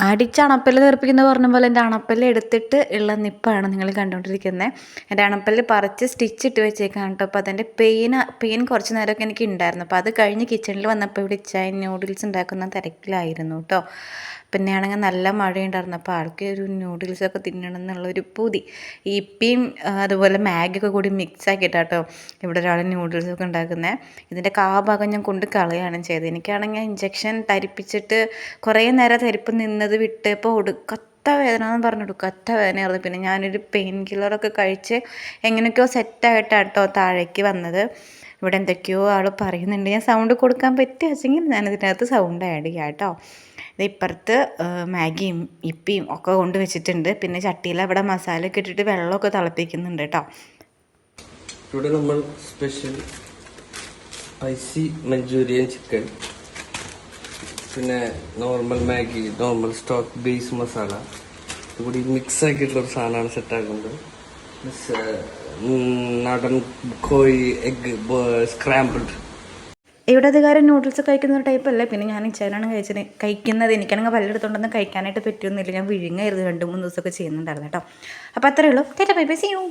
അടിച്ച് അണപ്പല്ല് തെറിപ്പിക്കുന്ന പറഞ്ഞ പോലെ എൻ്റെ അണപ്പല്ല് എടുത്തിട്ട് ഉള്ള നിപ്പാണ് നിങ്ങൾ കണ്ടുകൊണ്ടിരിക്കുന്നത്. എൻ്റെ അണപ്പല്ല് പറിച്ച് സ്റ്റിച്ച് ഇട്ട് വെച്ചേക്കാണ് കേട്ടോ. അപ്പോൾ അതിൻ്റെ പെയിൻ കുറച്ച് നേരമൊക്കെ എനിക്ക് ഉണ്ടായിരുന്നു. അപ്പോൾ അത് കഴിഞ്ഞ് കിച്ചണിൽ വന്നപ്പോൾ ഇവിടെ ഇച്ചായൻ നൂഡിൽസ് ഉണ്ടാക്കുന്ന തിരക്കിലായിരുന്നു കേട്ടോ. പിന്നെയാണെങ്കിൽ നല്ല മഴയുണ്ടായിരുന്നു. അപ്പോൾ ആൾക്ക് ഒരു നൂഡിൽസൊക്കെ തിന്നണം എന്നുള്ളൊരു പൂതി. ഇപ്പിയും അതുപോലെ മാഗിയൊക്കെ കൂടി മിക്സ് ആക്കിയിട്ടാണ് കേട്ടോ ഇവിടെ ഒരാൾ നൂഡിൽസൊക്കെ ഉണ്ടാക്കുന്നത്. ഇതിൻ്റെ ഭാഗം ഞാൻ കൊണ്ട് കളയാണ് ചെയ്തത്. എനിക്കാണെങ്കിൽ ഇഞ്ചക്ഷൻ തരിപ്പിച്ചിട്ട് കുറേ നേരം തരിപ്പ് നിന്നത് വിട്ട് ഇപ്പോൾ ഒടുക്കത്ത വേദന എന്ന് പറഞ്ഞു, ഒടുക്കത്ത വേദനയായിരുന്നു. പിന്നെ ഞാനൊരു പെയിൻ കില്ലറൊക്കെ കഴിച്ച് എങ്ങനെയൊക്കെയോ സെറ്റായിട്ടാണ് കേട്ടോ താഴേക്ക് വന്നത്. ഇവിടെ എന്തൊക്കെയോ ആൾ പറയുന്നുണ്ട്. ഞാൻ സൗണ്ട് കൊടുക്കാൻ പറ്റുക വെച്ചെങ്കിൽ ഞാനിതിനകത്ത് സൗണ്ട് ആഡ് ചെയ്യാം കേട്ടോ. ഇത് ഇപ്പുറത്ത് മാഗിയും ഇപ്പിയും ഒക്കെ കൊണ്ട് വെച്ചിട്ടുണ്ട്. പിന്നെ ചട്ടിയിൽ അവിടെ മസാല ഒക്കെ ഇട്ടിട്ട് വെള്ളമൊക്കെ തിളപ്പിക്കുന്നുണ്ട് കേട്ടോ. ഇവിടെ നമ്മൾ സ്പെഷ്യൽ സ്പൈസി മഞ്ചൂരിയൻ ചിക്കൻ, പിന്നെ normal Maggi, normal stock base masala കൂടി മിക്സ് ആക്കിയിട്ടുള്ള ഒരു സാധനമാണ് സെറ്റാക്കുന്നത്. നാടൻ കോഴി എഗ് സ്ക്രാമ്പിൾഡ്. ഇവിടെ അധികാരം നൂഡിൽസ് കഴിക്കുന്ന ഒരു ടൈപ്പല്ലേ. പിന്നെ ഞാൻ ഇച്ചാനാണ് കഴിക്കുന്നത്. എനിക്കാണെങ്കിൽ പലയിടത്തുണ്ടെന്ന് കഴിക്കാനായിട്ട് പറ്റുമെന്നില്ല. ഞാൻ വിഴുങ്ങായിരുന്നു 2-3 ദിവസമൊക്കെ ചെയ്യുന്നുണ്ടായിരുന്നു കേട്ടോ. അപ്പോൾ അത്രയേ ഉള്ളൂ. Bye bye, see U.